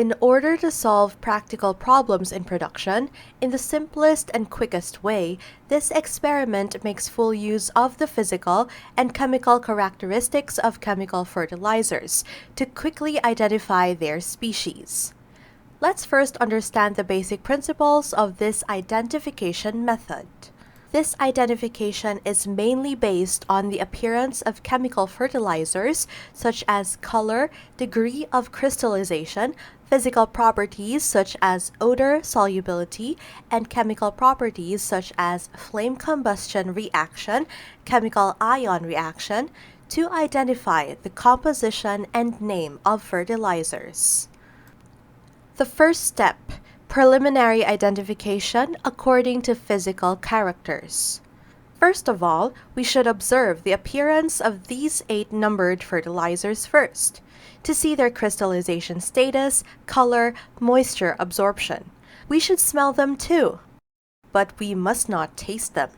In order to solve practical problems in production in the simplest and quickest way, this experiment makes full use of the physical and chemical characteristics of chemical fertilizers to quickly identify their species. Let's first understand the basic principles of this identification method. This identification is mainly based on the appearance of chemical fertilizers such as color, degree of crystallization, physical properties such as odor, solubility, and chemical properties such as flame combustion reaction, chemical ion reaction, to identify the composition and name of fertilizers. The first step, preliminary identification according to physical characters. First of all, we should observe the appearance of these 8 numbered fertilizers first, to see their crystallization status, color, moisture absorption. We should smell them too, but we must not taste them.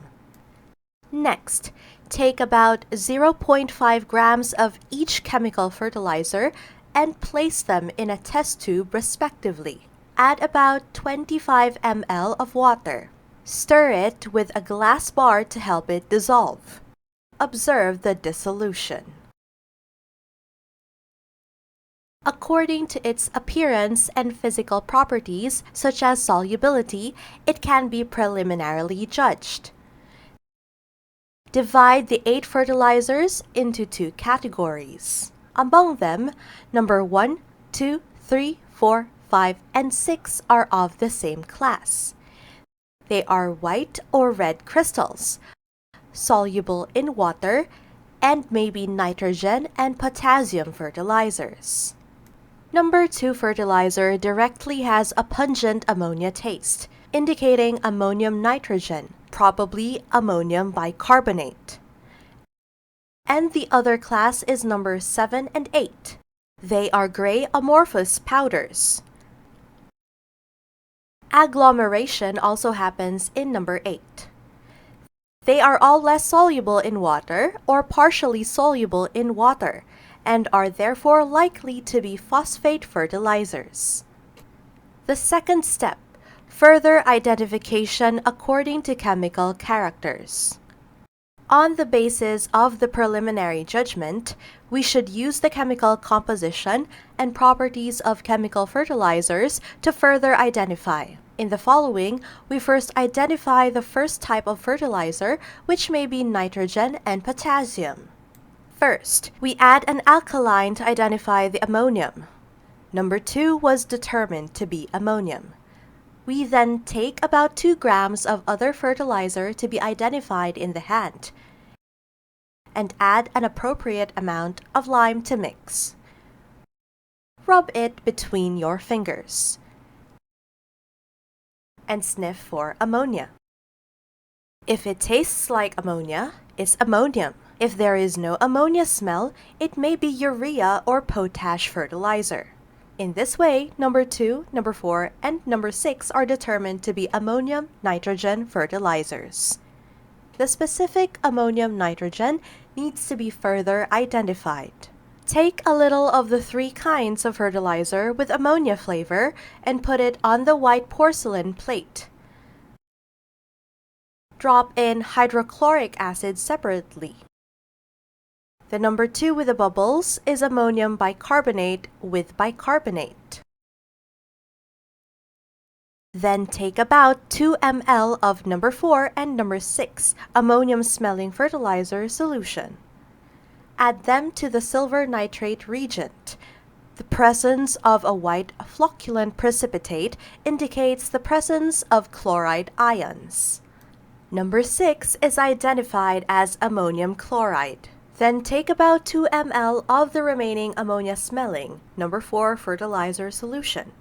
Next, take about 0.5 grams of each chemical fertilizer and place them in a test tube respectively. Add about 25 ml of water. Stir it with a glass bar to help it dissolve. Observe the dissolution. According to its appearance and physical properties, such as solubility, it can be preliminarily judged. Divide the 8 fertilizers into 2 categories. Among them, number 1, 2, 3, 4, 5, and 6 are of the same class. They are white or red crystals, soluble in water, and may be nitrogen and potassium fertilizers. Number 2 fertilizer directly has a pungent ammonia taste, indicating ammonium nitrogen, probably ammonium bicarbonate. And the other class is number 7 and 8. They are gray amorphous powders. Agglomeration also happens in number 8. They are all less soluble in water or partially soluble in water, and are therefore likely to be phosphate fertilizers. The second step, further identification according to chemical characters. On the basis of the preliminary judgment, we should use the chemical composition and properties of chemical fertilizers to further identify. In the following, we first identify the first type of fertilizer, which may be nitrogen and potassium. First, we add an alkaline to identify the ammonium. Number 2 was determined to be ammonium. We then take about 2 grams of other fertilizer to be identified in the hand and add an appropriate amount of lime to mix. Rub it between your fingers and sniff for ammonia. If it tastes like ammonia, it's ammonium. If there is no ammonia smell, it may be urea or potash fertilizer. In this way, number 2, number 4, and number 6 are determined to be ammonium nitrogen fertilizers. The specific ammonium nitrogen needs to be further identified. Take a little of the 3 kinds of fertilizer with ammonia flavor and put it on the white porcelain plate. Drop in hydrochloric acid separately. The number 2 with the bubbles is ammonium bicarbonate with bicarbonate. Then take about 2 ml of number 4 and number 6 ammonium-smelling fertilizer solution. Add them to the silver nitrate reagent. The presence of a white flocculent precipitate indicates the presence of chloride ions. Number 6 is identified as ammonium chloride. Then take about 2 ml of the remaining ammonia-smelling number 4 fertilizer solution.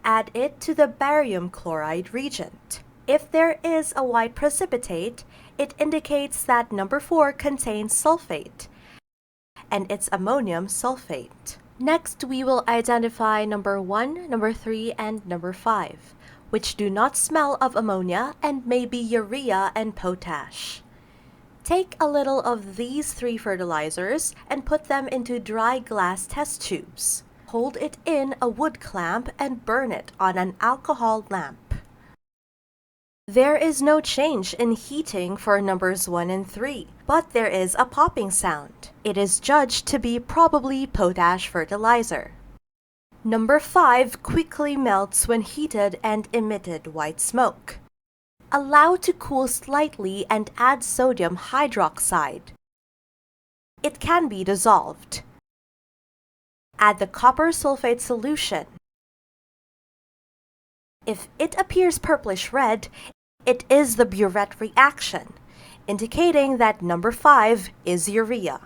Add it to the barium chloride reagent. If there is a white precipitate, it indicates that number 4 contains sulfate, and it's ammonium sulfate. Next, we will identify number 1, number 3, and number 5, which do not smell of ammonia and may be urea and potash. Take a little of these 3 fertilizers and put them into dry glass test tubes. Hold it in a wood clamp and burn it on an alcohol lamp. There is no change in heating for numbers 1 and 3, but there is a popping sound. It is judged to be probably potash fertilizer. Number 5 quickly melts when heated and emitted white smoke. Allow to cool slightly and add sodium hydroxide. It can be dissolved. Add the copper sulfate solution. If it appears purplish red, it is the burette reaction, indicating that number 5 is urea.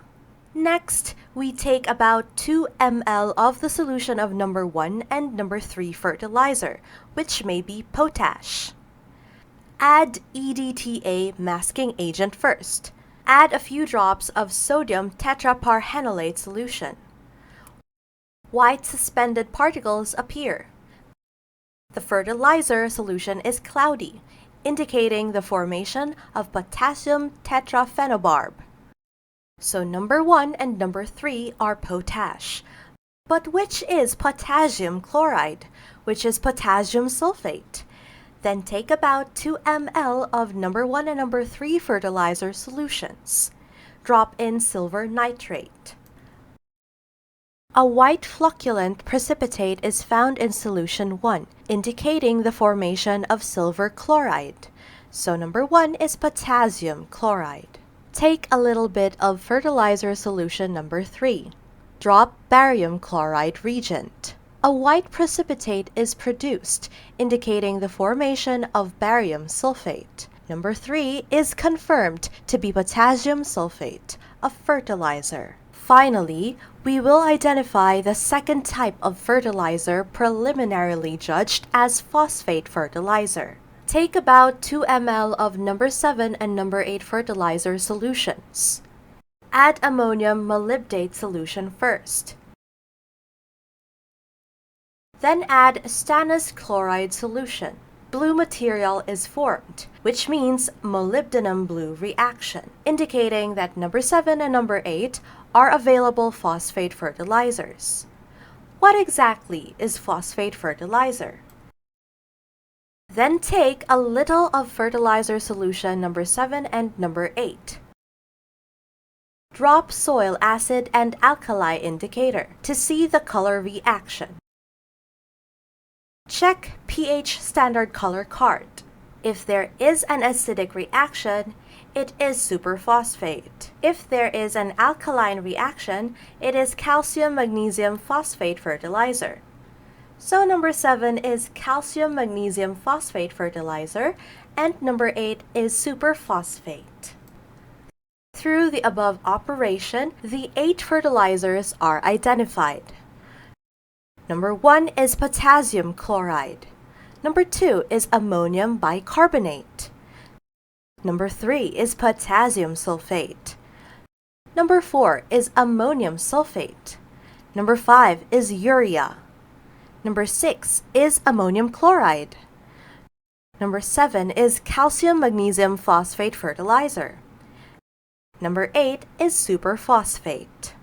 Next, we take about 2 ml of the solution of number 1 and number 3 fertilizer, which may be potash. Add EDTA masking agent first. Add a few drops of sodium tetraparhenolate solution. White suspended particles appear. The fertilizer solution is cloudy, indicating the formation of potassium tetraphenobarb. So number 1 and number 3 are potash. But which is potassium chloride? Which is potassium sulfate? Then take about 2 ml of number 1 and number 3 fertilizer solutions. Drop in silver nitrate. A white flocculent precipitate is found in solution 1, indicating the formation of silver chloride. So number 1 is potassium chloride. Take a little bit of fertilizer solution number 3. Drop barium chloride reagent. A white precipitate is produced, indicating the formation of barium sulfate. Number 3 is confirmed to be potassium sulfate, a fertilizer. Finally, we will identify the second type of fertilizer preliminarily judged as phosphate fertilizer. Take about 2 ml of number 7 and number 8 fertilizer solutions. Add ammonium molybdate solution first. Then add stannous chloride solution. Blue material is formed, which means molybdenum blue reaction, indicating that number 7 and number 8 are available phosphate fertilizers. What exactly is phosphate fertilizer? Then take a little of fertilizer solution number 7 and number 8. Drop soil acid and alkali indicator to see the color reaction. Check pH standard color card. If there is an acidic reaction, it is superphosphate. If there is an alkaline reaction, it is calcium magnesium phosphate fertilizer. So number 7 is calcium magnesium phosphate fertilizer and number 8 is superphosphate. Through the above operation, the 8 fertilizers are identified. Number 1 is potassium chloride. Number 2 is ammonium bicarbonate. Number 3 is potassium sulfate. Number 4 is ammonium sulfate. Number 5 is urea. Number 6 is ammonium chloride. Number 7 is calcium magnesium phosphate fertilizer. Number 8 is superphosphate.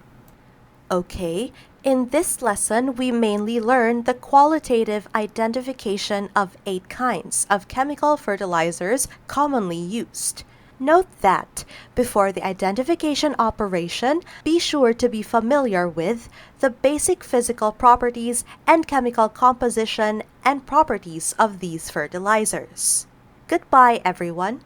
Okay, in this lesson, we mainly learned the qualitative identification of 8 kinds of chemical fertilizers commonly used. Note that, before the identification operation, be sure to be familiar with the basic physical properties and chemical composition and properties of these fertilizers. Goodbye, everyone.